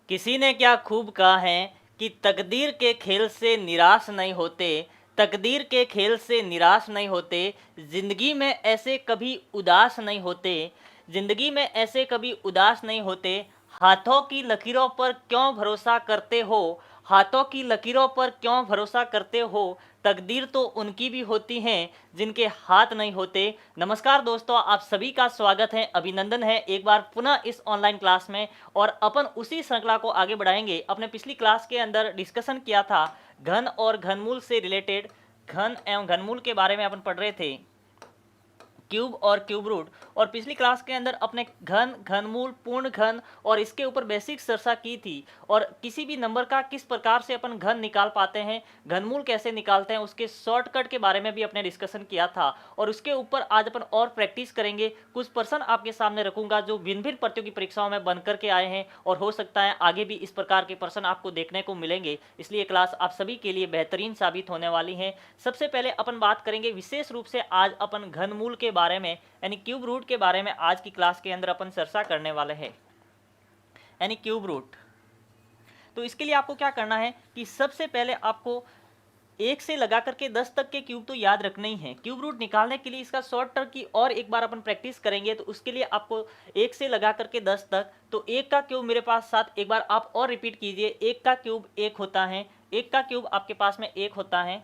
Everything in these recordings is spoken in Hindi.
किसी ने क्या खूब कहा है कि तकदीर के खेल से निराश नहीं होते, तकदीर के खेल से निराश नहीं होते, ज़िंदगी में ऐसे कभी उदास नहीं होते, ज़िंदगी में ऐसे कभी उदास नहीं होते। हाथों की लकीरों पर क्यों भरोसा करते हो, हाथों की लकीरों पर क्यों भरोसा करते हो, तकदीर तो उनकी भी होती हैं जिनके हाथ नहीं होते। नमस्कार दोस्तों, आप सभी का स्वागत है, अभिनंदन है एक बार पुनः इस ऑनलाइन क्लास में। और अपन उसी श्रृंखला को आगे बढ़ाएंगे। अपने पिछली क्लास के अंदर डिस्कशन किया था घन और घनमूल से रिलेटेड, घन एवं घनमूल के बारे में अपन पढ़ रहे थे, क्यूब और क्यूब रूट। और पिछली क्लास के अंदर अपने घन, घनमूल, पूर्ण घन और इसके ऊपर बेसिक चर्चा की थी। और किसी भी नंबर का किस प्रकार से अपन घन निकाल पाते हैं, घनमूल कैसे निकालते हैं, उसके शॉर्टकट के बारे में भी अपने डिस्कशन किया था। और उसके ऊपर आज अपन और प्रैक्टिस करेंगे। कुछ प्रश्न आपके सामने रखूंगा जो भिन्न भिन्न प्रतियोगी परीक्षाओं में बन करके आए हैं, और हो सकता है आगे भी इस प्रकार के प्रश्न आपको देखने को मिलेंगे। इसलिए क्लास आप सभी के लिए बेहतरीन साबित होने वाली है। सबसे पहले अपन बात करेंगे विशेष रूप से आज अपन घनमूल के बारे में यानी क्यूब रूट के बारे में आज की क्लास के अंदर अपन चर्चा करने वाले हैं, यानी क्यूब रूट। तो इसके लिए आपको क्या करना है कि सबसे पहले आपको 1 से लगा करके 10 तक के क्यूब तो याद रखने ही है। क्यूब रूट निकालने के लिए इसका शॉर्ट टर्म की और एक बार अपन प्रैक्टिस करेंगे। तो उसके लिए आपको 1 से लगा करके 10 तक, तो 1 का क्यूब मेरे पास 7, एक बार आप और रिपीट कीजिए। 1 का क्यूब 1 होता है, 1 का क्यूब आपके पास में 1 होता है।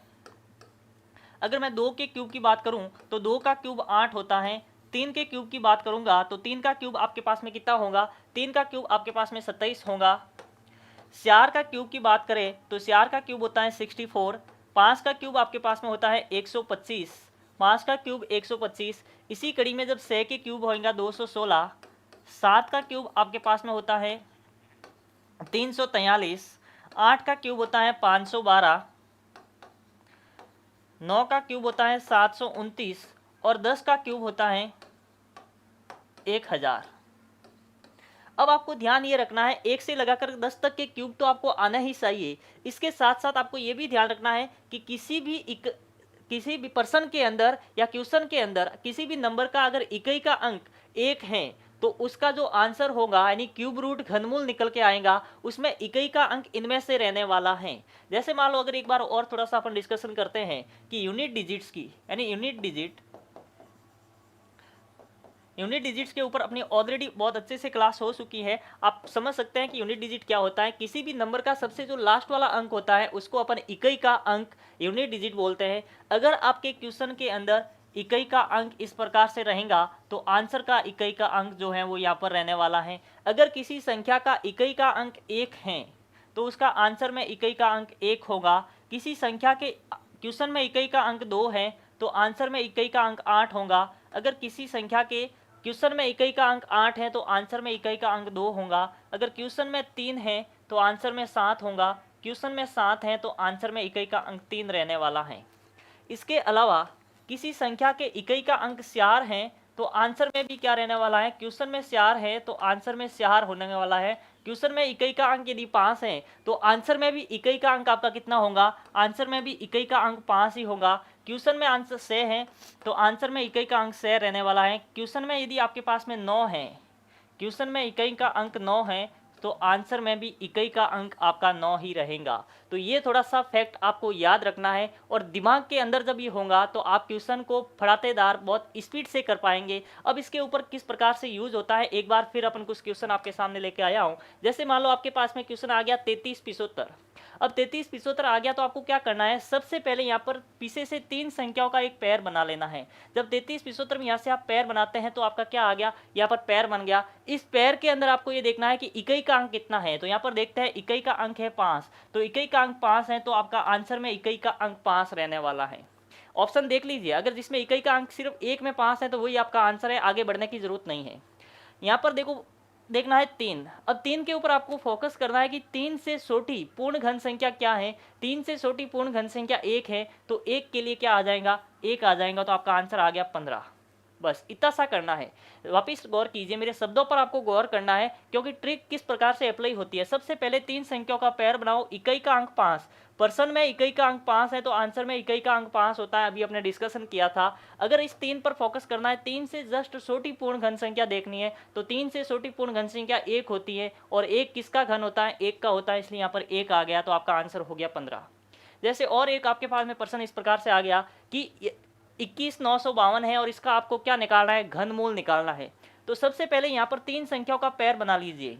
अगर मैं 2 के क्यूब की बात करूं तो 2 का क्यूब 8 होता है। 3 के क्यूब की बात करूंगा तो 3 का क्यूब आपके पास में कितना होगा, 3 का क्यूब आपके पास में 27 होगा। 4 का क्यूब की बात करें तो 4 का क्यूब होता है 64। 5 का क्यूब आपके पास में होता है 125, 5 का क्यूब 125। इसी कड़ी में जब 6 के क्यूब होगा 216। 7 का क्यूब आपके पास में होता है 343। 8 का क्यूब होता है 512। 9 का क्यूब होता है 729 और 10 का क्यूब होता है 1000। अब आपको ध्यान ये रखना है 1 से लगाकर 10 तक के क्यूब तो आपको आना ही चाहिए। इसके साथ साथ आपको ये भी ध्यान रखना है कि किसी भी प्रश्न के अंदर या क्वेश्चन के अंदर किसी भी नंबर का अगर इकाई का अंक 1 है तो उसका जो आंसर होगा यानी क्यूब रूट घनमूल निकल के आएगा, उसमें इकाई का अंक इनमें से रहने वाला है। जैसे मान लो अगर एक बार और थोड़ा सा अपन डिस्कशन करते हैं कि यूनिट डिजिट्स की, यानी यूनिट डिजिट्स के ऊपर अपनी ऑलरेडी बहुत अच्छे से क्लास हो चुकी है। आप समझ सकते हैं कि यूनिट डिजिट क्या होता है। किसी भी नंबर का सबसे जो लास्ट वाला अंक होता है उसको अपन इकाई का अंक यूनिट डिजिट बोलते हैं। अगर आपके क्वेश्चन के अंदर इकाई का अंक इस प्रकार से रहेगा तो आंसर का इकाई का अंक जो है वो यहाँ पर रहने वाला है। अगर किसी संख्या का इकाई का अंक 1 है तो उसका आंसर में इकाई का अंक 1 होगा। किसी संख्या के क्वेश्चन में इकाई का अंक 2 है तो आंसर में इकाई का अंक 8 होगा। अगर किसी संख्या के क्वेश्चन में इकाई का अंक 8 है तो आंसर में इकाई का अंक 2 होगा। अगर क्वेश्चन में 3 है तो आंसर में 7 होगा। क्वेश्चन में 7 है तो आंसर में इकाई का अंक 3 रहने वाला है। इसके अलावा किसी संख्या के इकाई का अंक 4 है तो आंसर में भी क्या रहने वाला है, क्वेश्चन में 4 है तो आंसर में 4 होने वाला है। क्वेश्चन में इकाई का अंक यदि 5 है तो आंसर में भी इकाई का अंक आपका कितना होगा, आंसर में भी इकाई का अंक 5 ही होगा। क्वेश्चन में आंसर 6 है तो आंसर में इकाई का अंक 6 रहने वाला है। क्वेश्चन में यदि आपके पास में 9 है, क्वेश्चन में इकाई का अंक 9 है तो आंसर में भी इकाई का अंक आपका 9 ही रहेगा। तो ये थोड़ा सा फैक्ट आपको याद रखना है और दिमाग के अंदर जब ये होगा तो आप क्वेश्चन को फटातेदार बहुत स्पीड से कर पाएंगे। अब इसके ऊपर किस प्रकार से यूज होता है एक बार फिर अपन कुछ क्वेश्चन आपके सामने लेके आया हूँ। जैसे मान लो आपके पास में क्वेश्चन आ गया 33 75। अब 33 75 आ गया तो आपको क्या करना है, सबसे पहले यहाँ पर पीछे से 3 संख्याओं का एक पेयर बना लेना है। जब 33 75 में यहाँ से आप पेयर बनाते हैं तो आपका क्या आ गया, यहाँ पर पेयर बन गया। इस पेयर के अंदर आपको ये देखना है कि इकाई का अंक कितना है। तो यहाँ पर देखते हैं इकाई का अंक है 5, तो इकाई का अंक 5 है तो आपका आंसर में इकाई का अंक 5 रहने वाला है। ऑप्शन देख लीजिए, अगर जिसमें इकाई का अंक सिर्फ 1 में 5 है तो वही आपका आंसर है, आगे बढ़ने की जरूरत नहीं है। यहाँ पर देखो देखना है 3। अब 3 के ऊपर आपको फोकस करना है कि 3 से छोटी पूर्ण घन संख्या क्या है। 3 से छोटी पूर्ण घन संख्या 1 है तो 1 के लिए क्या आ जाएगा, 1 आ जाएगा तो आपका आंसर आ गया 15। बस इतना सा करना है। वापिस गौर कीजिए, मेरे शब्दों पर आपको गौर करना है, क्योंकि ट्रिक किस प्रकार से अप्लाई होती है। सबसे पहले 3 संख्याओं का पेयर बनाओ, इकाई का अंक 5। पर्सन में इकाई का अंक 5 है तो आंसर में इकाई का अंक 5 होता है, अभी अपने डिस्कशन किया था। अगर इस 3 पर फोकस करना है, 3 से जस्ट छोटी पूर्ण घन संख्या देखनी है, तो 3 से छोटी पूर्ण घन संख्या 1 होती है, और 1 किसका घन होता है, 1 का होता है, इसलिए यहाँ पर 1 आ गया, तो आपका आंसर हो गया 15। जैसे और एक आपके पास में प्रश्न इस प्रकार से आ गया कि 21,952 है और इसका आपको क्या निकालना है, घनमूल निकालना है। तो सबसे पहले यहाँ पर 3 संख्याओं का पेयर बना लीजिए।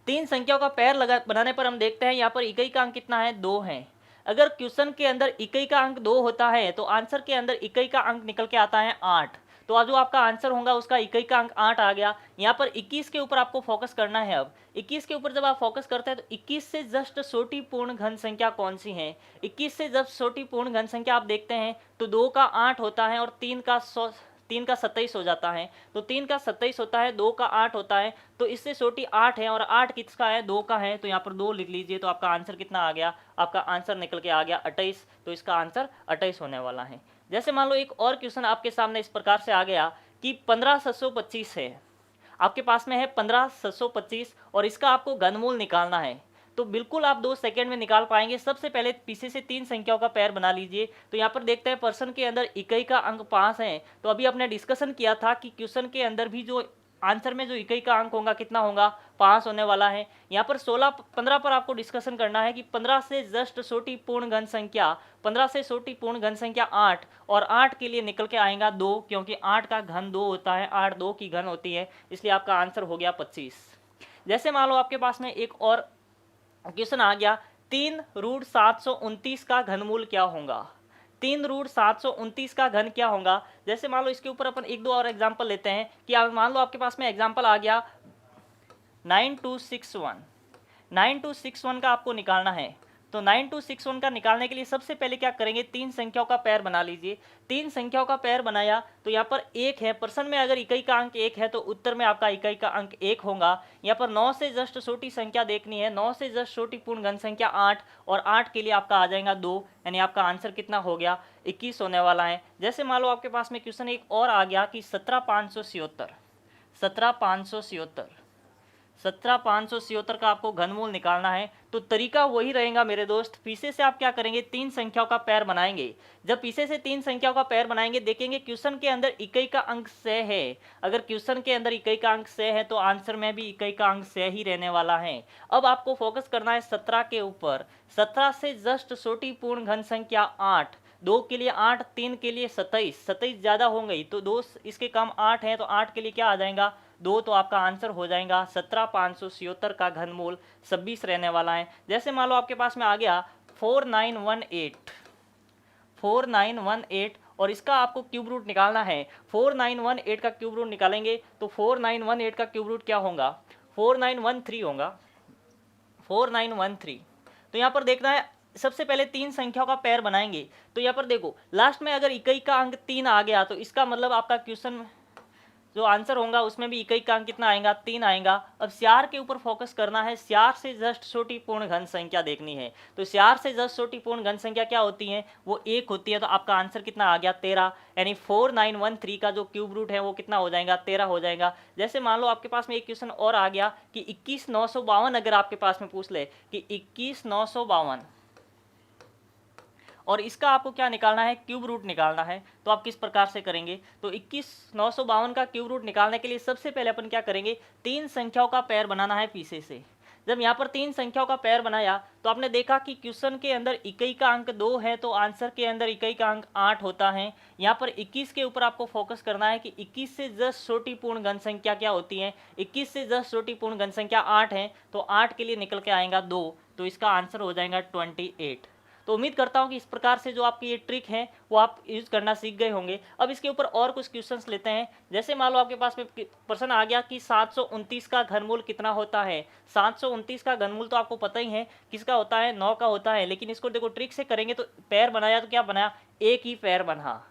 3 संख्याओं का पेयर बनाने पर हम देखते हैं यहाँ पर इकाई का अंक कितना है, 2 है। अगर क्वेश्चन के अंदर इकाई का अंक 2 होता है तो आंसर के अंदर इकाई का अंक निकल के आता है 8। तो आज जो आपका आंसर होगा उसका इकाई का अंक 8 आ गया। यहाँ पर 21 के ऊपर आपको फोकस करना है। अब 21 के ऊपर जब आप फोकस करते हैं तो 21 से जस्ट छोटी पूर्ण घन संख्या कौन सी है, 21 से जब छोटी पूर्ण घन संख्या आप देखते हैं तो 2 का 8 होता है और 3 का 27 हो जाता है। तो 3 का 27 होता है, 2 का 8 होता है, तो इससे छोटी 8 है और 8 किसका है, 2 का है, तो यहाँ पर 2 लिख लीजिए। तो आपका आंसर कितना आ गया, आपका आंसर निकल के आ गया 28। तो इसका आंसर 28 होने वाला है। जैसे मान लो एक और क्वेश्चन आपके सामने इस प्रकार से आ गया कि 15,725 है, आपके पास में है 15,725 और इसका आपको घनमूल निकालना है। तो बिल्कुल आप 2 सेकंड में निकाल पाएंगे। सबसे पहले पीछे से 3 संख्याओं का पेयर बना लीजिए। तो यहाँ पर देखते हैं पर्सन के अंदर इकाई का अंक 5 है, तो अभी आपने डिस्कशन किया था कि क्वेश्चन के अंदर भी जो आंसर में जो इकाई का अंक होगा कितना होगा, 5 होने वाला है। यहाँ पर 15 पर आपको डिस्कशन करना है कि 15 से जस्ट छोटी पूर्ण घन संख्या, 15 से छोटी पूर्ण घन संख्या 8, और 8 के लिए निकल के आएगा 2, क्योंकि 8 का घन 2 होता है, 8 2 की घन होती है, इसलिए आपका आंसर हो गया 25। जैसे मान लो आपके पास में एक और क्वेश्चन आ गया, 3√729 का घनमूल क्या होगा, 3√729 का घन क्या होगा। जैसे मान लो इसके ऊपर अपन 1-2 और एग्जांपल लेते हैं कि मान लो आपके पास में एग्जांपल आ गया 9261 का आपको निकालना है। तो 9261 का निकालने के लिए सबसे पहले क्या करेंगे, 3 संख्याओं का पेयर बना लीजिए। 3 संख्याओं का पेयर बनाया तो यहाँ पर 1 है, प्रश्न में अगर इकाई का अंक 1 है तो उत्तर में आपका इकाई का अंक 1 होगा। यहाँ पर 9 से जस्ट छोटी संख्या देखनी है, 9 से जस्ट छोटी पूर्ण घन संख्या 8, और 8 के लिए आपका आ जाएगा 2, यानी आपका आंसर कितना हो गया, 21 होने वाला है। जैसे मान लो आपके पास में क्वेश्चन एक और आ गया कि 17,576 का आपको घनमूल निकालना है। तो तरीका वही रहेगा मेरे दोस्त, पीछे से आप क्या करेंगे, 3 संख्याओं का पेयर बनाएंगे। जब पीछे से 3 संख्याओं का पेयर बनाएंगे, देखेंगे क्वेश्चन के अंदर इकाई का अंक 6 है। अगर क्वेश्चन के अंदर इकाई का अंक 6 है तो आंसर में भी इकाई का अंक 6 ही रहने वाला है। अब आपको फोकस करना है 17 के ऊपर। 17 से जस्ट छोटी पूर्ण घन संख्या 8, 2 के लिए 8, 3 के लिए 27, 27 ज़्यादा हो गई तो 2 इसके कम 8 है, तो 8 के लिए क्या आ जाएगा, 2, तो आपका आंसर हो जाएगा 17,576 का घनमूल 26 रहने वाला है। जैसे मान लो आपके पास में आ गया 4918 और इसका आपको क्यूब रूट निकालना है। 4918 का क्यूब रूट निकालेंगे तो 4918 का क्यूब रूट क्या होगा, 4913 होगा, 4913। तो यहाँ पर देखना है, सबसे पहले 3 संख्याओं का पेयर बनाएंगे। तो यहाँ पर देखो लास्ट में अगर इकाई का अंक 3 आ गया तो इसका मतलब आपका क्वेश्चन जो आंसर होगा उसमें भी इकाई का अंक कितना आएगा, 3 आएगा। अब चार के ऊपर फोकस करना है, चार से जस्ट छोटी पूर्ण घन संख्या देखनी है। तो चार से जस्ट छोटी पूर्ण घन संख्या क्या होती है, वो 1 होती है। तो आपका आंसर कितना आ गया, 13, यानी 4913 का जो क्यूब रूट है वो कितना हो जाएगा, 13 हो जाएगा। जैसे मान लो आपके पास में एक क्वेश्चन और आ गया कि 21,952 अगर आपके पास में पूछ ले कि 21,952 और इसका आपको क्या निकालना है, क्यूब रूट निकालना है। तो आप किस प्रकार से करेंगे, तो 21,952 का क्यूब रूट निकालने के लिए सबसे पहले अपन क्या करेंगे, 3 संख्याओं का पेयर बनाना है पीछे से। जब यहाँ पर 3 संख्याओं का पेयर बनाया तो आपने देखा कि क्वेश्चन के अंदर इकाई का अंक 2 है तो आंसर के अंदर इकाई का अंक 8 होता है। यहाँ पर 21 के ऊपर आपको फोकस करना है कि 21 से जस्ट छोटी पूर्ण घन संख्या क्या होती है, 21 से जस्ट छोटी पूर्ण घन संख्या 8 है, तो 8 के लिए निकल के आएगा 2, तो इसका आंसर हो जाएगा 28। तो उम्मीद करता हूं कि इस प्रकार से जो आपकी ये ट्रिक है वो आप यूज़ करना सीख गए होंगे। अब इसके ऊपर और कुछ क्वेश्चंस लेते हैं। जैसे मान लो आपके पास में प्रश्न आ गया कि 729 का घनमूल कितना होता है। 729 का घनमूल तो आपको पता ही है किसका होता है, 9 का होता है। लेकिन इसको देखो ट्रिक से करेंगे तो पैर बनाया तो क्या बनाया, एक ही पैर बना,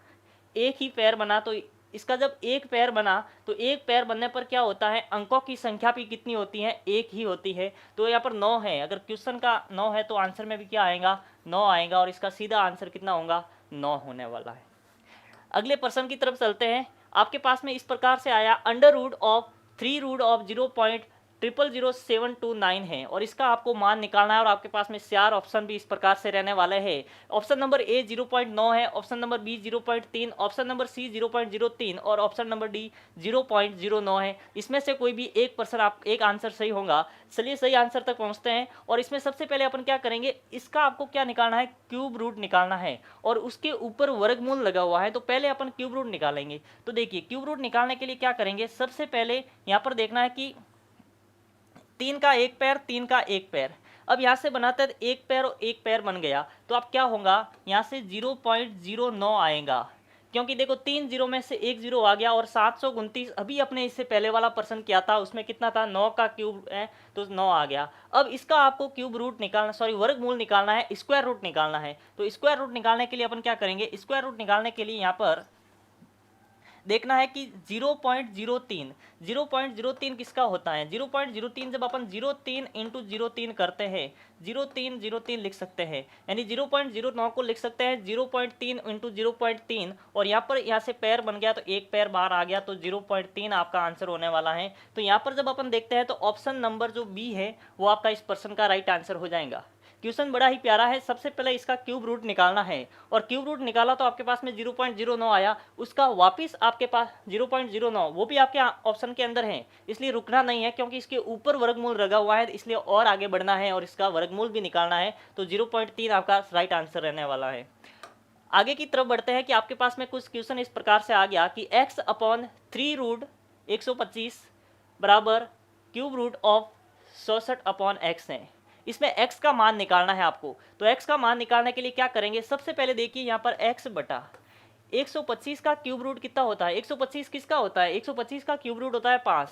एक ही पैर बना। तो इसका जब एक पैर बना तो एक पैर बनने पर क्या होता है, अंकों की संख्या भी कितनी होती है, एक ही होती है। तो यहाँ पर 9 है, अगर क्वेश्चन का 9 है तो आंसर में भी क्या आएगा, 9 आएगा, और इसका सीधा आंसर कितना होगा, 9 होने वाला है। अगले प्रश्न की तरफ चलते हैं। आपके पास में इस प्रकार से आया under root of 3 root of 0.000729 है और इसका आपको मान निकालना है और आपके पास में 4 ऑप्शन भी इस प्रकार से रहने वाले हैं। ऑप्शन नंबर ए 0.9 है, option number B 0.3, option number C 0.03 और ऑप्शन नंबर डी 0.09 है। इसमें से कोई भी एक पर्सन आप एक आंसर सही होगा। चलिए सही आंसर तक पहुंचते हैं और इसमें सबसे पहले अपन क्या करेंगे, इसका आपको क्या निकालना है, क्यूब रूट निकालना है और उसके ऊपर वर्गमूल लगा हुआ है, तो पहले अपन क्यूब रूट निकालेंगे। तो देखिए क्यूब रूट निकालने के लिए क्या करेंगे, सबसे पहले यहाँ पर देखना है कि 3 का एक पैर 3 का एक पैर, अब यहाँ से बनाते हैं एक पैर और एक पैर बन गया, तो अब क्या होगा यहाँ से 0.09 आएगा, क्योंकि देखो 3 जीरो में से एक जीरो आ गया और 729 अभी अपने इससे पहले वाला पर्सन किया था उसमें कितना था, 9 का क्यूब है तो 9 आ गया। अब इसका आपको क्यूब रूट निकालना, सॉरी वर्गमूल निकालना है, स्क्वायर रूट निकालना है। तो स्क्वायर रूट निकालने के लिए अपन क्या करेंगे, स्क्वायर रूट निकालने के लिए यहाँ पर देखना है कि 0.03 किसका होता है, 0.03 जब अपन 03 इंटू 03 करते हैं 0303 लिख सकते हैं, यानी 0.09 को लिख सकते हैं 0.3 इंटू 0.3 और यहाँ पर यहाँ से पैर बन गया तो एक पैर बाहर आ गया तो 0.3 आपका आंसर होने वाला है। तो यहाँ पर जब अपन देखते हैं तो ऑप्शन नंबर जो बी है वो आपका इस पर्सन का राइट आंसर हो जाएगा। क्वेश्चन बड़ा ही प्यारा है, सबसे पहले इसका क्यूब रूट निकालना है और क्यूब रूट निकाला तो आपके पास में 0.09 आया, उसका वापस आपके पास 0.09 वो भी आपके ऑप्शन के अंदर है, इसलिए रुकना नहीं है क्योंकि इसके ऊपर वर्गमूल लगा हुआ है, इसलिए और आगे बढ़ना है और इसका वर्गमूल भी निकालना है। तो 0.3 आपका राइट आंसर रहने वाला है। आगे की तरफ बढ़ते हैं कि आपके पास में कुछ क्वेश्चन इस प्रकार से आ गया कि x अपॉन 3 रूट 125 बराबर cube root of 67 upon X है। इसमें x का मान निकालना है आपको, तो x का मान निकालने के लिए क्या करेंगे, सबसे पहले देखिए यहाँ पर x बटा 125 का क्यूब रूट कितना होता है, 125 किसका होता है, 125 का क्यूब रूट होता है 5।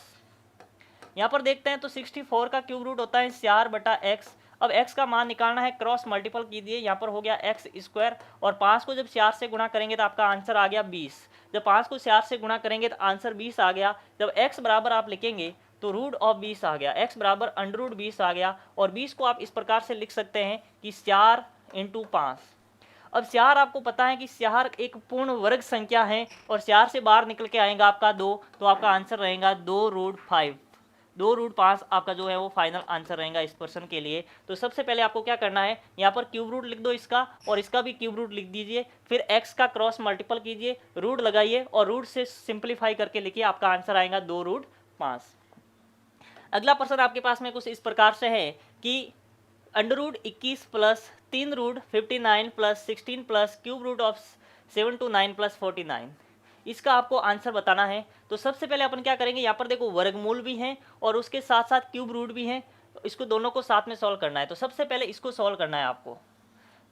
यहाँ पर देखते हैं तो 64 का क्यूब रूट होता है 4 बटा एक्स। अब x का मान निकालना है, क्रॉस मल्टीपल कीजिए, यहाँ पर हो गया एक्स स्क्वायर और 5 को जब 4 से गुणा करेंगे तो आपका आंसर आ गया 20। जब 5 को 4 से गुणा करेंगे तो आंसर 20 आ गया। जब x बराबर आप लिखेंगे तो रूट ऑफ 20 आ गया, x बराबर अंडर रूट 20 आ गया और 20 को आप इस प्रकार से लिख सकते हैं कि 4 इंटू 5। अब 4 आपको पता है कि 4 एक पूर्ण वर्ग संख्या है और 4 से बाहर निकल के आएगा आपका 2, तो आपका आंसर रहेगा 2 रूट 5, 2 रूट 5 आपका जो है वो फाइनल आंसर रहेगा इस पर्सन के लिए। तो सबसे पहले आपको क्या करना है, यहाँ पर क्यूब रूट लिख दो इसका और इसका भी क्यूब रूट लिख दीजिए, फिर x का क्रॉस मल्टीपल कीजिए, रूट लगाइए और रूट से सिंप्लीफाई करके लिखिए, आपका आंसर आएगा 2 रूट 5। अगला पर्सन आपके पास में कुछ इस प्रकार से है कि under root 21 plus 3 root 59 plus 16 plus cube root of 729 plus 49, इसका आपको आंसर बताना है। तो सबसे पहले अपन क्या करेंगे, यहाँ पर देखो वर्गमूल भी हैं और उसके साथ साथ क्यूब रूट भी हैं, तो इसको दोनों को साथ में सॉल्व करना है। तो सबसे पहले इसको सॉल्व करना है आपको।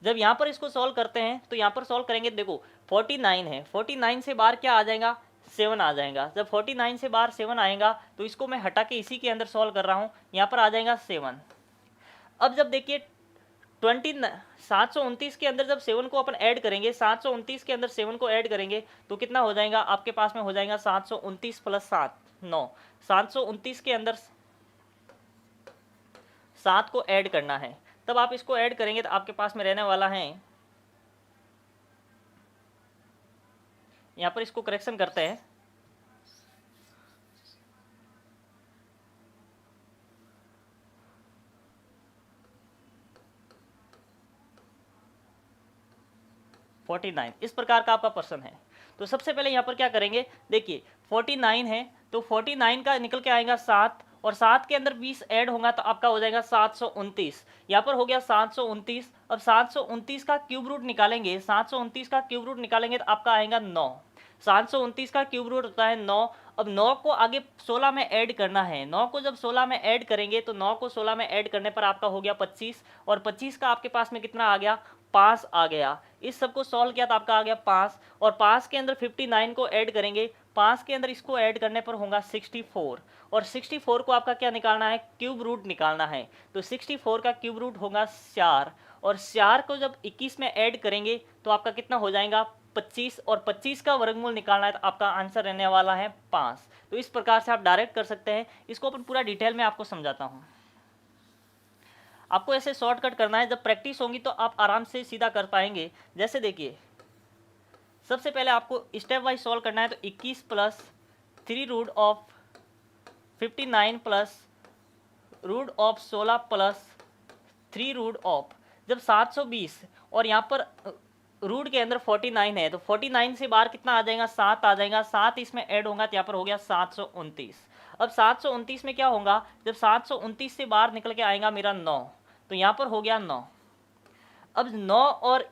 जब यहाँ पर इसको सॉल्व करते हैं तो यहाँ पर सॉल्व करेंगे, देखो 49 है, 49 से बाहर क्या आ जाएगा, 7 आ जाएगा। जब 49 से बाहर 7 आएगा तो इसको मैं हटा के इसी के अंदर सॉल्व कर रहा हूँ, यहाँ पर आ जाएगा 7। अब जब देखिए 729 के अंदर जब 7 को अपन ऐड करेंगे, 729 के अंदर 7 को ऐड करेंगे तो कितना हो जाएगा, आपके पास में हो जाएगा 729 प्लस 7 9। 729 के अंदर 7 को ऐड करना है, तब आप इसको ऐड करेंगे तो आपके पास में रहने वाला है, यहाँ पर इसको करेक्शन करते हैं, इस प्रकार का आपका पर्सन है। तो सबसे पहले यहाँ पर क्या करेंगे, देखिए 49 है तो 49 का निकल के आएगा 7 और 7 के अंदर 20 ऐड होगा तो आपका हो जाएगा 729। यहाँ पर हो गया 729। अब 729 का क्यूब रूट निकालेंगे, 729 का क्यूब रूट निकालेंगे तो आपका आएगा 9। 729 का क्यूब रूट होता है 9। अब 9 को आगे 16 में ऐड करना है, 9 को जब 16 में ऐड करेंगे तो 9 को 16 में ऐड करने पर आपका हो गया 25 और 25 का आपके पास में कितना आ गया, 5 आ गया। इस सब को सॉल्व किया तो आपका आ गया 5 और 5 के अंदर 59 को ऐड करेंगे, 5 के अंदर इसको ऐड करने पर होगा 64 और 64 को आपका क्या निकालना है, क्यूब रूट निकालना है। तो 64 का क्यूब रूट होगा 4 और 4 को जब 21 में ऐड करेंगे तो आपका कितना हो जाएगा 25 और 25 का वर्गमूल निकालना है तो आपका आंसर रहने वाला है 5। तो इस प्रकार से आप डायरेक्ट कर सकते हैं। इसको अपन पूरा डिटेल में आपको समझाता हूँ। आपको ऐसे शॉर्टकट करना है, जब प्रैक्टिस होगी तो आप आराम से सीधा कर पाएंगे। जैसे देखिए सबसे पहले आपको स्टेप वाइज सॉल्व करना है। तो 21 plus 3 root of 59 plus root of 16 plus 3 root of, जब 720 और यहाँ पर रूट के अंदर 49 है तो 49 से बाहर कितना आ जाएगा, 7 आ जाएगा। 7 इसमें ऐड होगा तो यहाँ पर हो गया 729। अब 729 में क्या होगा, जब 729 से बाहर निकल के आएगा मेरा 9, तो यहाँ पर हो गया 9। अब 9 और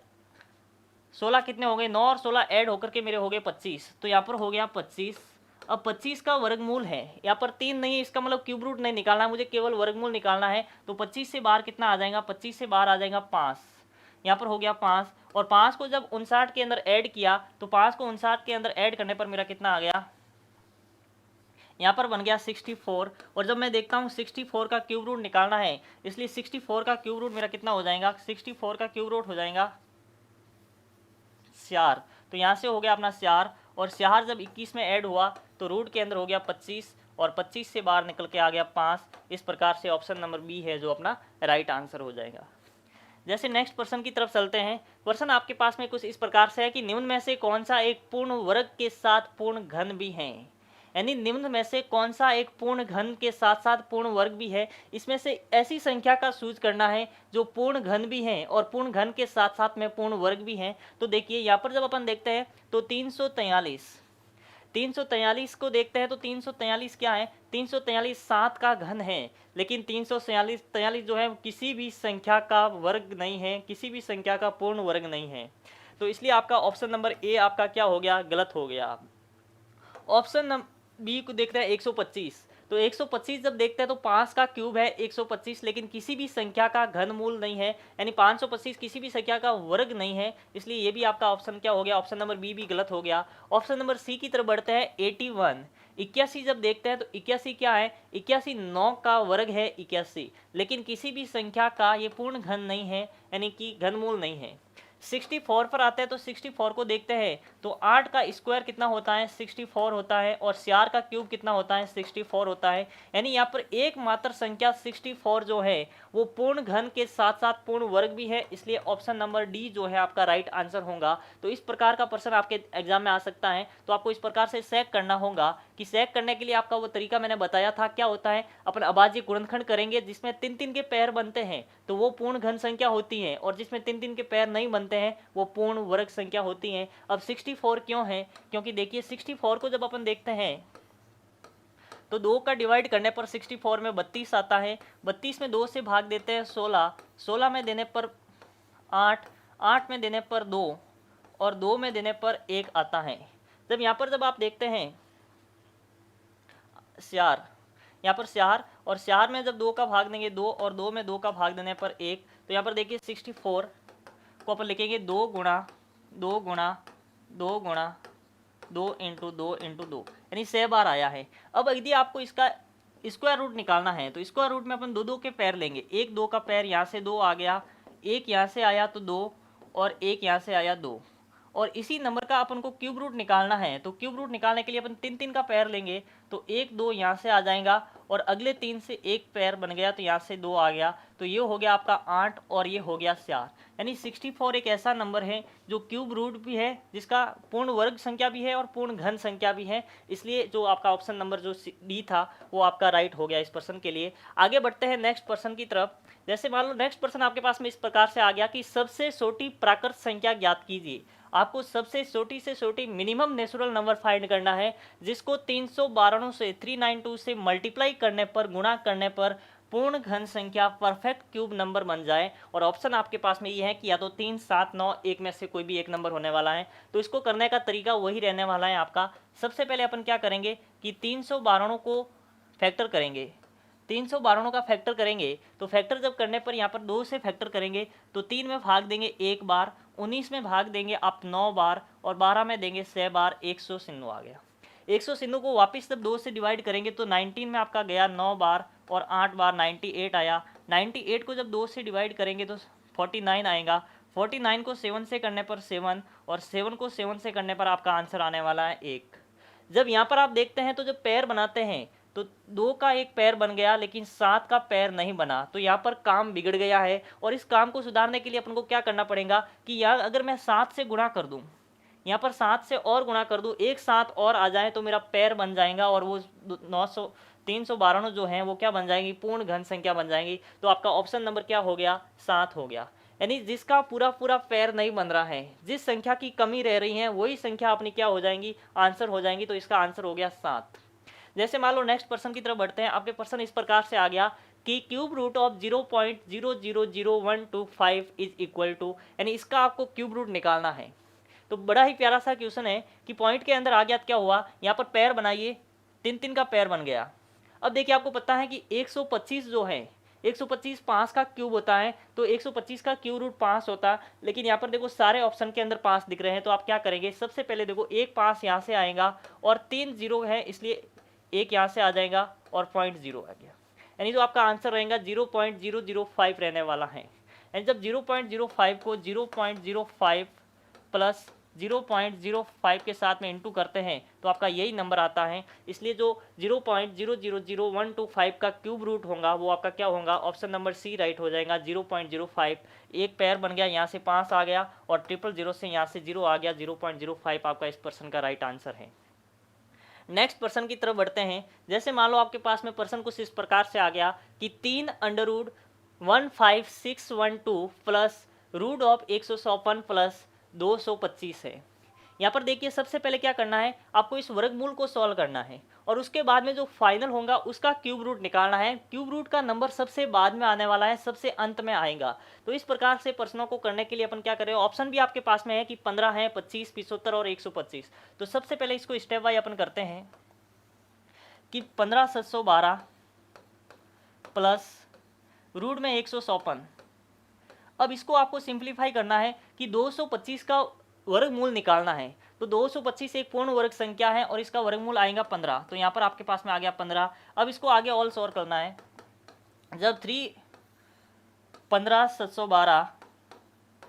16 कितने हो गए, 9 और 16 ऐड होकर के मेरे हो गए 25, तो यहाँ पर हो गया 25। अब 25 का वर्गमूल है, यहाँ पर 3 नहीं है, इसका मतलब क्यूब रूट नहीं निकालना है, मुझे केवल वर्गमूल निकालना है। तो 25 से बाहर कितना आ जाएगा, 25 से बाहर आ जाएगा 5, यहाँ पर हो गया 5। और 5 को जब 59 के अंदर ऐड किया तो 5 को 59 के अंदर ऐड करने पर मेरा कितना आ गया, यहाँ पर बन गया 64। और जब मैं देखता हूँ 64 का क्यूब रूट निकालना है, इसलिए 64 का क्यूब रूट मेरा कितना हो जाएगा, 64 का क्यूब रूट हो जाएगा 4। तो यहाँ से हो गया अपना 4, और 4 जब 21 में ऐड हुआ तो रूट के अंदर हो गया 25, और 25 से बाहर निकल के आ गया 5। इस प्रकार से ऑप्शन नंबर बी है जो अपना राइट आंसर हो जाएगा। जैसे नेक्स्ट प्रश्न की तरफ चलते हैं। प्रश्न आपके पास में कुछ इस प्रकार से है कि निम्न में से कौन सा एक पूर्ण वर्ग के साथ पूर्ण घन भी है, यानी निम्न में से कौन सा एक पूर्ण घन के साथ साथ पूर्ण वर्ग भी है। इसमें से ऐसी संख्या का सूच करना है जो पूर्ण घन भी है और पूर्ण घन के साथ साथ में पूर्ण वर्ग भी है। तो देखिए यहाँ पर जब अपन देखते हैं तो 343 को देखते हैं तो 343 क्या है, 343 7 का घन है, लेकिन 343 जो है किसी भी संख्या का वर्ग नहीं है, किसी भी संख्या का पूर्ण वर्ग नहीं है। तो इसलिए आपका ऑप्शन नंबर ए आपका क्या हो गया, गलत हो गया। ऑप्शन नंबर बी को देखते हैं 125। तो 125 जब देखते हैं तो 5 का क्यूब है 125, लेकिन किसी भी संख्या का घनमूल नहीं है, यानी 525 किसी भी संख्या का वर्ग नहीं है, इसलिए ये भी आपका ऑप्शन क्या हो गया, ऑप्शन नंबर बी भी गलत हो गया। ऑप्शन नंबर सी की तरफ बढ़ते हैं 81। 81 जब देखते हैं तो 81 क्या है, 81 9 का वर्ग है 81, लेकिन किसी भी संख्या का ये पूर्ण घन नहीं है, यानी कि घनमूल नहीं है। 64 पर आते हैं तो 64 को देखते हैं तो 8 का स्क्वायर कितना होता है, 64 होता है, और 4 का क्यूब कितना होता है, 64 होता है। यानी यहाँ पर एकमात्र संख्या 64 जो है वो पूर्ण घन के साथ साथ पूर्ण वर्ग भी है, इसलिए ऑप्शन नंबर डी जो है आपका राइट आंसर होगा। तो इस प्रकार का प्रश्न आपके एग्जाम में आ सकता है। तो आपको इस प्रकार से सैक करना होगा कि सैक करने के लिए आपका वो तरीका मैंने बताया था, क्या होता है, अपन अभाज्य गुणनखंड करेंगे जिसमें 3-3 के पैर बनते हैं तो वो पूर्ण घन संख्या होती है, और जिसमें 3-3 के पैर नहीं बनते हैं वो पूर्ण वर्ग संख्या होती हैं। अब 64 क्यों है, क्योंकि देखिए 64 को जब अपन देखते हैं तो 2 का डिवाइड करने पर 64 में 32 आता है, 32 में 2 से भाग देते हैं 16, 16 में देने पर 8, 8 में देने पर 2, और 2 में देने पर 1 आता है। जब यहाँ पर जब आप देखते हैं 4, यहाँ पर 4 और 4 में जब 2 का भाग देंगे 2, और 2 में 2 का भाग देने पर 1, तो यहाँ पर देखिए 64 को अपन लिखेंगे 2 गुणा 2 गुणा 2 गुणा 2 इंटू 2 इंटू 2, यानी 6 बार आया है। अब यदि आपको इसका स्क्वायर रूट निकालना है तो स्क्वायर रूट में अपन 2 के पैर लेंगे, 1 2 का पैर यहाँ से 2 आ गया, 1 यहाँ से आया तो 2, और 1 यहाँ से आया 2, और इसी नंबर का अपन को क्यूब रूट निकालना है। तो क्यूब रूट निकालने के लिए अपन 3-3 का पैर लेंगे, तो 1 2 यहाँ से आ जाएगा, और अगले 3 से 1 पैर बन गया तो यहाँ से 2 आ गया, तो ये हो गया आपका 8, और ये हो गया 4। यानी 64 एक ऐसा नंबर है जो क्यूब रूट भी है, जिसका पूर्ण वर्ग संख्या भी है और पूर्ण घन संख्या भी है, इसलिए जो आपका ऑप्शन नंबर जो डी था वो आपका राइट हो गया इस प्रश्न के लिए। आगे बढ़ते हैं नेक्स्ट प्रश्न की तरफ। जैसे मान लो नेक्स्ट प्रश्न आपके पास में इस प्रकार से आ गया कि सबसे छोटी प्राकृत संख्या ज्ञात कीजिए। आपको सबसे छोटी से छोटी मिनिमम नेचुरल नंबर फाइंड करना है, जिसको 392 से 392 से मल्टीप्लाई करने पर, गुणा करने पर पूर्ण घन संख्या परफेक्ट क्यूब नंबर बन जाए। और ऑप्शन आपके पास में ये है कि या तो 3 7 9 एक में से कोई भी एक नंबर होने वाला है। तो इसको करने का तरीका वही रहने वाला है आपका। सबसे पहले अपन क्या करेंगे कि 392 को फैक्टर करेंगे, 392 का फैक्टर करेंगे, तो फैक्टर जब करने पर यहाँ पर 2 से फैक्टर करेंगे तो 3 में भाग देंगे 1 बार, 19 में भाग देंगे आप 9 बार, और 12 में देंगे 6 बार, 196 आ गया। 196 को वापस जब 2 से डिवाइड करेंगे तो 19 में आपका गया 9 बार, और 8 बार 98 आया। 98 को जब 2 से डिवाइड करेंगे तो 49 आएगा। 49 को 7 से करने पर 7, और 7 को 7 से करने पर आपका आंसर आने वाला है 1। जब यहाँ पर आप देखते हैं तो जब पैर बनाते हैं तो 2 का एक पैर बन गया, लेकिन 7 का पैर नहीं बना, तो यहाँ पर काम बिगड़ गया है। और इस काम को सुधारने के लिए अपन को क्या करना पड़ेगा कि यार अगर मैं 7 से गुणा कर दूँ, यहाँ पर 7 से और गुणा कर दूँ, एक 7 और आ जाए तो मेरा पैर बन जाएगा और वो 900 392 जो है वो क्या बन जाएगी, पूर्ण घन संख्या बन जाएंगी। तो आपका ऑप्शन नंबर क्या हो गया, 7 हो गया। यानी जिसका पूरा पूरा पैर नहीं बन रहा है, जिस संख्या की कमी रह रही है वही संख्या अपनी क्या हो जाएंगी, आंसर हो जाएंगी। तो इसका आंसर हो गया 7। जैसे मान लो नेक्स्ट प्रश्न की तरफ बढ़ते हैं। आपके प्रश्न इस प्रकार से आ गया कि cube root of 0.000125 is equal to, यानी इसका आपको क्यूब रूट निकालना है। तो बड़ा ही प्यारा सा क्वेश्चन है कि पॉइंट के अंदर आ गया, क्या हुआ, यहाँ पर पैर बनाइए, 3 का पैर बन गया। अब देखिए आपको पता है कि 125 जो है, 125 5 का क्यूब होता है, तो 125 का क्यूब रूट 5 होता है। लेकिन यहाँ पर देखो सारे ऑप्शन के अंदर 5 दिख रहे हैं, तो आप क्या करेंगे, सबसे पहले देखो एक 5 यहाँ से आएगा और 3 0 है, इसलिए एक यहाँ से आ जाएगा और 0.0 आ गया। यानी जो आपका आंसर रहेगा 0.005 रहने वाला है। यानी जब 0.05 को 0.05 प्लस 0.05 के साथ में इंटू करते हैं तो आपका यही नंबर आता है। इसलिए जो 0.000125 का क्यूब रूट होगा वो आपका क्या होगा, ऑप्शन नंबर सी राइट हो जाएगा, 0.05। एक पैर बन गया, यहाँ से 5 आ गया और 000 से यहाँ से 0 आ गया, 0.05 आपका इस प्रश्न का राइट आंसर है। नेक्स्ट प्रश्न की तरफ बढ़ते हैं। जैसे मान लो आपके पास में प्रश्न कुछ इस प्रकार से आ गया कि 3 under root 15612 plus root of 154 plus 225 है। यहाँ पर देखिए सबसे पहले क्या करना है, आपको इस वर्गमूल को सॉल्व करना है और उसके बाद में जो फाइनल होगा उसका क्यूब रूट निकालना है। क्यूब रूट का नंबर सबसे बाद में आने वाला है, सबसे अंत में आएगा। तो इस प्रकार से प्रश्नों को करने के लिए अपन क्या करें, ऑप्शन भी आपके पास में है कि 15 है, 25, 75 और 125। तो सबसे पहले इसको स्टेप बाय अपन करते हैं कि 15,712 प्लस रूट में 154। अब इसको आपको सिंप्लीफाई करना है कि 225 का वर्गमूल निकालना है। तो 225 एक पूर्ण वर्ग संख्या है और इसका वर्गमूल आएगा 15। तो यहाँ पर आपके पास में आ गया 15। अब इसको आगे ऑल सॉल्व करना है। जब 15,712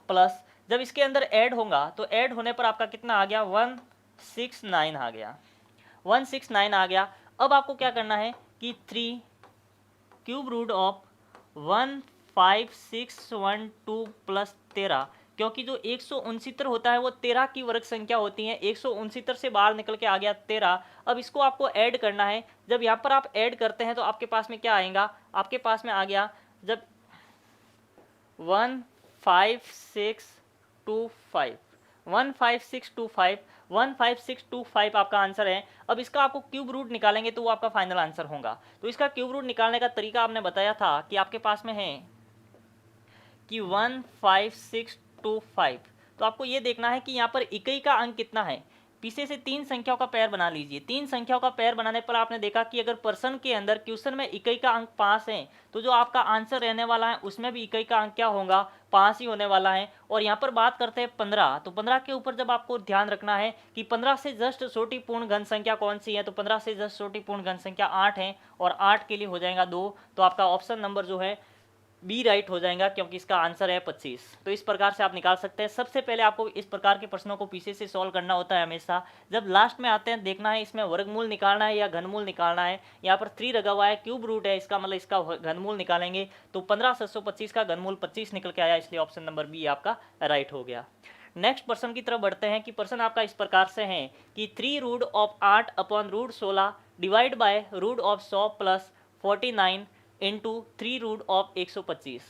प्लस जब इसके अंदर ऐड होगा तो ऐड होने पर आपका कितना आ गया, 169 आ गया, 169 आ गया। अब आपको क्या करना है कि 3 क्यूब रूट ऑफ 15612 प्लस 13, क्योंकि जो 169 होता है वो 13 की वर्ग संख्या होती है। 169 से बाहर निकल के आ गया 13। अब इसको आपको ऐड करना है। जब यहाँ पर आप ऐड करते हैं तो आपके पास में क्या आएगा, आपके पास में आ गया जब 15625 आपका आंसर है। अब इसका आपको क्यूब रूट निकालेंगे तो वो आपका फाइनल आंसर होगा। तो इसका क्यूब रूट निकालने का तरीका आपने बताया था कि आपके पास में है कि 15625। तो आपको ये देखना है कि यहाँ पर इकाई का अंक कितना है, पीछे से 3 संख्याओं का पैर बना लीजिए। 3 संख्याओं का पैर बनाने पर आपने देखा कि अगर प्रश्न के अंदर क्वेश्चन में इकाई का अंक 5 है तो जो आपका आंसर रहने वाला है उसमें भी इकाई का अंक क्या होगा, 5 ही होने वाला है। और यहाँ पर बात करते हैं 15, तो 15 के ऊपर जब आपको ध्यान रखना है कि 15 से जस्ट छोटी पूर्ण घन संख्या कौन सी है, तो 15 से जस्ट छोटी पूर्ण घन संख्या 8 है और 8 के लिए हो जाएगा 2। तो आपका ऑप्शन नंबर जो है बी राइट हो जाएगा, क्योंकि इसका आंसर है 25। तो इस प्रकार से आप निकाल सकते हैं। सबसे पहले आपको इस प्रकार के प्रश्नों को पीछे से सॉल्व करना होता है हमेशा। जब लास्ट में आते हैं देखना है इसमें वर्गमूल निकालना है या घनमूल निकालना है। यहाँ पर 3 लगा हुआ है, क्यूब रूट है इसका, मतलब इसका घनमूल निकालेंगे तो 15,725 का घनमूल 25 निकल के आया, इसलिए ऑप्शन नंबर बी आपका राइट हो गया। नेक्स्ट प्रश्न की तरफ बढ़ते हैं कि प्रश्न आपका इस प्रकार से है कि 3 root of 8 upon root 16 divide by root of 100 plus 49 into 3 root of 125।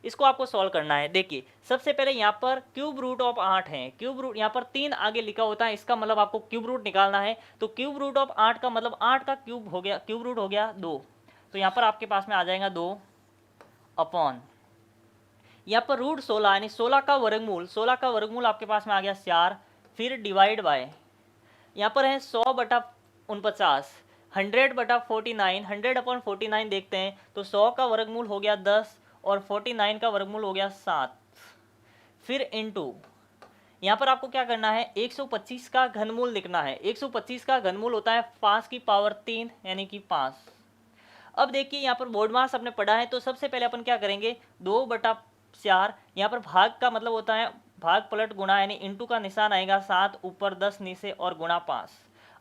इसको आपको सॉल्व करना है। देखिए सबसे पहले यहाँ पर क्यूब रूट ऑफ 8 है, क्यूब रूट यहाँ पर 3 आगे लिखा होता है, इसका मतलब आपको क्यूब रूट निकालना है। तो क्यूब रूट ऑफ 8 का मतलब 8 का क्यूब हो गया, क्यूब रूट हो गया 2। तो यहाँ पर आपके पास में आ जाएगा 2 अपॉन यहाँ पर रूट 16 यानी 16 का वर्गमूल, 16 का वर्गमूल आपके पास में आ गया 4, फिर डिवाइड बाय यहाँ पर है 100/49, 100/49, 100 अपॉन 49 देखते हैं तो 100 का वर्गमूल हो गया 10 और 49 का वर्गमूल हो गया 7, फिर इनटू यहाँ पर आपको क्या करना है, 125 का घनमूल लिखना है। 125 का घनमूल होता है 5 की पावर 3 यानी कि 5। अब देखिए यहाँ पर बोर्ड मास आपने पढ़ा है, तो सबसे पहले अपन क्या करेंगे, 2/4 यहाँ पर भाग का मतलब होता है भाग पलट गुणा, यानी इंटू का निशान आएगा, 7 ऊपर 10 नीचे और गुणा 5।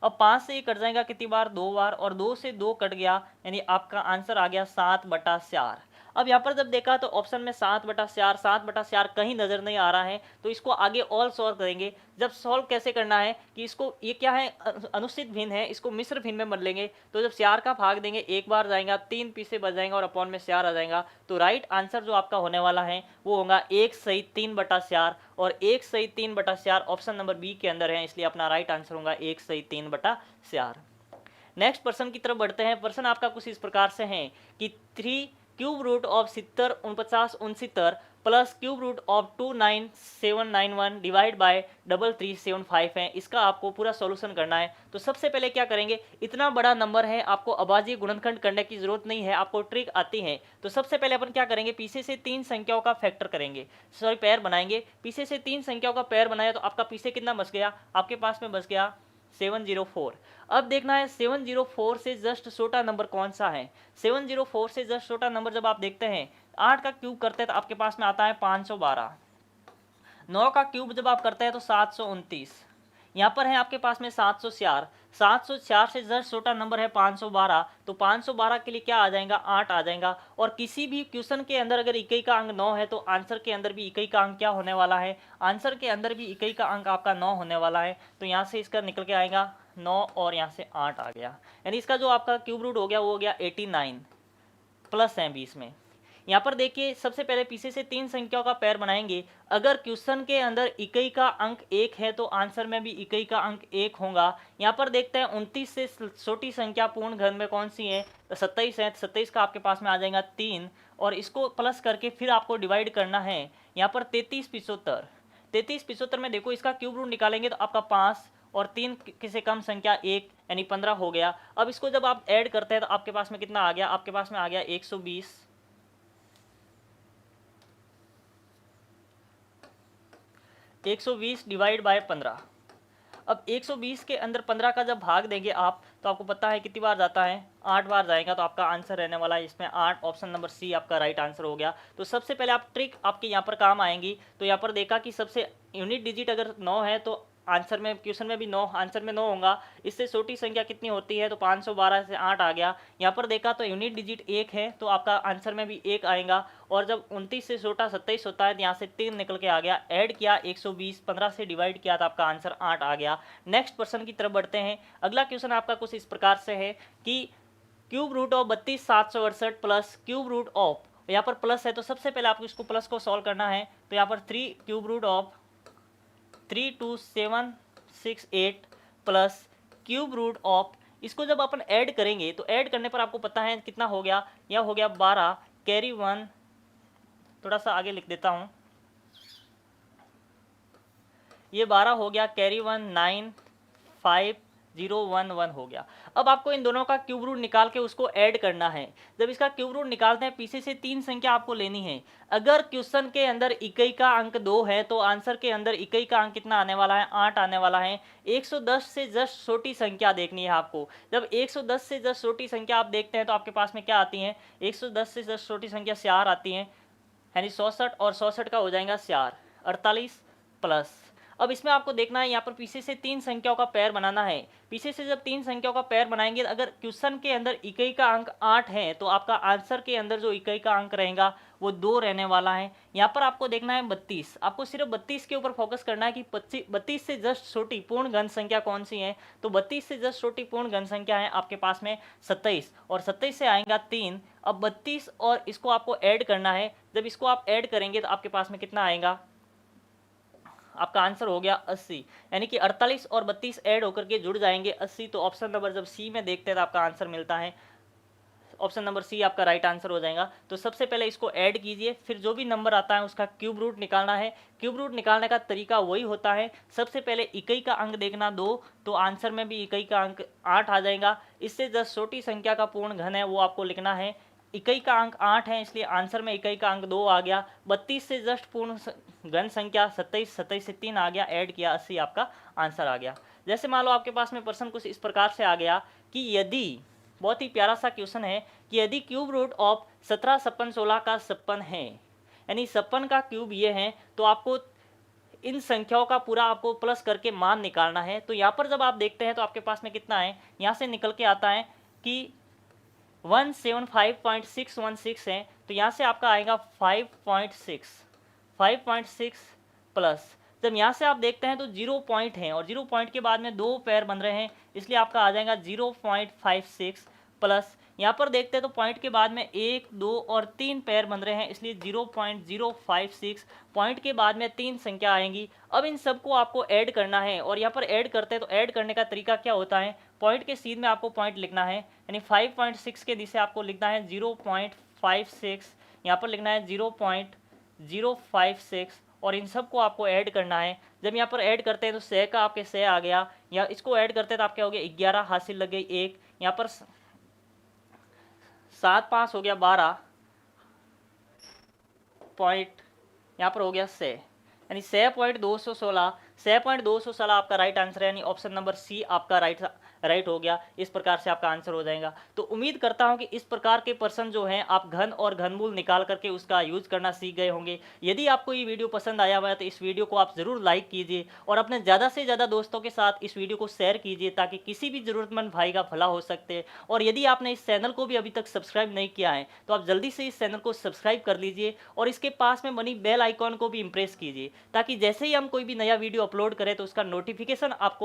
अब 5 से ये कट जाएगा कितनी बार, 2 बार, और 2 से 2 कट गया, यानी आपका आंसर आ गया 7/4। अब यहाँ पर जब देखा तो ऑप्शन में 7/4 7/4 कहीं नज़र नहीं आ रहा है, तो इसको आगे ऑल सॉल्व करेंगे। जब सॉल्व कैसे करना है कि इसको, ये क्या है अनुचित भिन्न है, इसको मिश्र भिन्न में बदलेंगे। तो जब 4 का भाग देंगे एक बार जाएगा, 3 पीछे बच जाएंगे और अपॉन में 4 आ जाएगा। तो राइट आंसर जो आपका होने वाला है वो होगा 1 सही 3/4, और 1 सही 3/4 ऑप्शन नंबर बी के अंदर है, इसलिए अपना राइट आंसर होगा 1 सही 3/4। नेक्स्ट प्रश्न की तरफ बढ़ते हैं। प्रश्न आपका कुछ इस प्रकार से है कि 3 cube root of 70 49 69 plus cube root of 29791 divide by 3375 है। इसका आपको पूरा सॉल्यूशन करना है। तो सबसे पहले क्या करेंगे, इतना बड़ा नंबर है, आपको अभाज्य गुणनखंड करने की जरूरत नहीं है, आपको ट्रिक आती है। तो सबसे पहले अपन क्या करेंगे, पीछे से 3 संख्याओं का फैक्टर करेंगे, सॉरी पेयर बनाएंगे। पीछे से 3 संख्याओं का पेयर बनाया तो आपका पीछे कितना बच गया, आपके पास में बच गया 704। अब देखना है 704 से जस्ट छोटा नंबर कौन सा है। 704 से जस्ट छोटा नंबर जब आप देखते हैं, 8 का क्यूब करते हैं तो आपके पास में आता है 512। 9 का क्यूब जब आप करते हैं तो 729। यहाँ पर है आपके पास में 704। 704 से जस्ट छोटा नंबर है 512, तो 512 के लिए क्या आ जाएगा, 8 आ जाएगा। और किसी भी क्वेश्चन के अंदर अगर इकाई का अंक 9 है तो आंसर के अंदर भी इकाई का अंक क्या होने वाला है, आंसर के अंदर भी इकाई का अंक आपका 9 होने वाला है। तो यहाँ से इसका निकल के आएगा 9 और यहाँ से 8 आ गया, यानी इसका जो आपका क्यूब रूट हो गया वो हो गया 89 प्लस है 20 में। यहाँ पर देखिए सबसे पहले पीछे से 3 संख्याओं का पेयर बनाएंगे। अगर क्वेश्चन के अंदर इकाई का अंक 1 है तो आंसर में भी इकाई का अंक 1 होगा। यहाँ पर देखते हैं 29 से छोटी संख्या पूर्ण घन में कौन सी है, तो 27 है। 27 का आपके पास में आ जाएगा 3, और इसको प्लस करके फिर आपको डिवाइड करना है। यहाँ पर 33 75 में देखो इसका क्यूब रूट निकालेंगे तो आपका 5 और 3 से कम संख्या 1 यानी 15 हो गया। अब इसको जब आप ऐड करते हैं तो आपके पास में कितना आ गया, आपके पास में आ गया 120। 120 डिवाइड बाय 15। अब 120 के अंदर 15 का जब भाग देंगे आप तो आपको पता है कितनी बार जाता है, 8 बार जाएगा। तो आपका आंसर रहने वाला है इसमें 8, ऑप्शन नंबर सी आपका राइट आंसर हो गया। तो सबसे पहले आप ट्रिक आपके यहाँ पर काम आएंगी। तो यहाँ पर देखा कि सबसे यूनिट डिजिट अगर 9 है तो आंसर में, क्वेश्चन में भी 9, आंसर में 9 होगा। इससे छोटी संख्या कितनी होती है, तो 512 से 8 आ गया। यहाँ पर देखा तो यूनिट डिजिट 1 है तो आपका आंसर में भी 1 आएगा। और जब 29 से छोटा 27 होता है तो यहाँ से 3 निकल के आ गया। ऐड किया 120, 15 से डिवाइड किया तो आपका आंसर 8 आ गया। नेक्स्ट क्वेश्चन की तरफ बढ़ते हैं। अगला क्वेश्चन आपका कुछ इस प्रकार से है कि cube root of 32,768 plus cube root of, यहाँ पर प्लस है तो सबसे पहले आपको इसको प्लस को सॉल्व करना है। तो यहाँ पर 3 cube root of 32768 plus cube root of, इसको जब अपन ऐड करेंगे तो ऐड करने पर आपको पता है कितना हो गया, यह हो गया 12 कैरी 1, थोड़ा सा आगे लिख देता हूँ, ये 12 हो गया कैरी 1 95011 हो गया। अब आपको इन दोनों का क्यूब रूट निकाल के उसको ऐड करना है। जब इसका क्यूब रूट निकालते हैं पीछे से 3 संख्या आपको लेनी है। अगर क्वेश्चन के अंदर इकाई का अंक 2 है तो आंसर के अंदर इकाई का अंक कितना आने वाला है, 8 आने वाला है। 110 से जस्ट छोटी संख्या देखनी है आपको। जब 110 से जस्ट छोटी संख्या आप देखते हैं तो आपके पास में क्या आती है, 110 से जस्ट छोटी संख्या 4 आती है, यानी 64, और 64 का हो जाएगा 4 48 प्लस। अब इसमें आपको देखना है यहाँ पर पीछे से 3 संख्याओं का पेयर बनाना है। पीछे से जब 3 संख्याओं का पेयर बनाएंगे, अगर क्वेश्चन के अंदर इकाई का अंक 8 है तो आपका आंसर के अंदर जो इकाई का अंक रहेगा वो 2 रहने वाला है। यहाँ पर आपको देखना है 32, आपको सिर्फ 32 के ऊपर फोकस करना है कि 32 से जस्ट छोटी पूर्ण घन संख्या कौन सी है। तो 32 से जस्ट छोटी पूर्ण घन संख्या है आपके पास में 27, और 27 से आएगा 3। अब 32 और इसको आपको ऐड करना है। जब इसको आप ऐड करेंगे तो आपके पास में कितना आएगा, आपका आंसर हो गया 80, यानी कि 48 और 32 ऐड होकर के जुड़ जाएंगे 80। तो ऑप्शन नंबर जब सी में देखते हैं तो आपका आंसर मिलता है, ऑप्शन नंबर सी आपका राइट आंसर हो जाएगा। तो सबसे पहले इसको ऐड कीजिए, फिर जो भी नंबर आता है उसका क्यूब रूट निकालना है। क्यूब रूट निकालने का तरीका वही होता है, सबसे पहले इकाई का अंक देखना 2, तो आंसर में भी इकाई का अंक 8 आ जाएगा। इससे जस्ट छोटी संख्या का पूर्ण घन है वो आपको लिखना है। इकाई का अंक 8 है इसलिए आंसर में इकाई का अंक 2 आ गया। 32 से जस्ट पूर्ण घन संख्या 27, 27 से 3 आ गया, ऐड किया 80, आपका आंसर आ गया। जैसे मान लो आपके पास में प्रश्न कुछ इस प्रकार से आ गया कि यदि, बहुत ही प्यारा सा क्वेश्चन है कि यदि क्यूब रूट ऑफ 17 56 16 का 56 है, यानी 56 का क्यूब ये है, तो आपको इन संख्याओं का पूरा आपको प्लस करके मान निकालना है। तो यहाँ पर जब आप देखते हैं तो आपके पास में कितना है, यहाँ से निकल के आता है कि 175.616 है, तो यहाँ से आपका आएगा 5.6 प्लस, जब यहाँ से आप देखते हैं तो 0 पॉइंट है और 0 पॉइंट के बाद में 2 पैर बन रहे हैं, इसलिए आपका आ जाएगा 0.56 प्लस, यहाँ पर देखते हैं तो पॉइंट के बाद में 1, 2 और 3 पैर बन रहे हैं, इसलिए 0.056, पॉइंट के बाद में 3 संख्या आएंगी। अब इन सबको आपको ऐड करना है और यहाँ पर ऐड करते हैं तो ऐड करने का तरीका क्या होता है, पॉइंट के सीध में आपको पॉइंट लिखना है, यानी 5.6 के नीचे आपको लिखना है 0.56, यहाँ पर लिखना है 0.056 और इन सबको आपको ऐड करना है। जब यहाँ पर ऐड करते हैं तो 6 का आपके 6 आ गया, या इसको ऐड करते हैं तो आपके हो गया 11, हासिल लग गई 1, यहाँ पर 7 5 हो गया 12 पॉइंट, यहाँ पर हो गया 6, यानी 6.216 आपका राइट आंसर है, यानी ऑप्शन नंबर सी आपका राइट हो गया। इस प्रकार से आपका आंसर हो जाएगा। तो उम्मीद करता हूं कि इस प्रकार के प्रश्न जो हैं आप घन और घनमूल निकाल करके उसका यूज करना सीख गए होंगे। यदि आपको ये वीडियो पसंद आया हुआ है तो इस वीडियो को आप ज़रूर लाइक कीजिए और अपने ज़्यादा से ज़्यादा दोस्तों के साथ इस वीडियो को शेयर कीजिए, ताकि किसी भी ज़रूरतमंद भाई का भला हो सकते। और यदि आपने इस चैनल को भी अभी तक सब्सक्राइब नहीं किया है तो आप जल्दी से इस चैनल को सब्सक्राइब कर लीजिए और इसके पास में बनी बेल आइकॉन को भी इम्प्रेस कीजिए, ताकि जैसे ही हम कोई भी नया वीडियो अपलोड करें तो उसका नोटिफिकेशन आप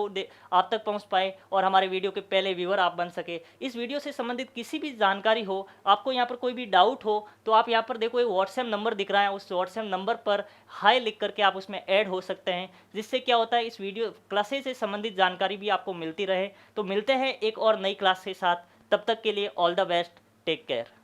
तक पहुंच पाए और हमारे वीडियो के पहले व्यूअर आप बन सके। इस वीडियो से संबंधित किसी भी जानकारी हो, आपको यहाँ पर कोई भी डाउट हो, तो आप यहाँ पर देखो एक व्हाट्सएप नंबर दिख रहा है, उस व्हाट्सएप नंबर पर हाई लिख करके आप उसमें ऐड हो सकते हैं, जिससे क्या होता है इस वीडियो क्लासेस से संबंधित जानकारी भी आपको मिलती रहे। तो मिलते हैं एक और नई क्लास के साथ, तब तक के लिए all the best, take care.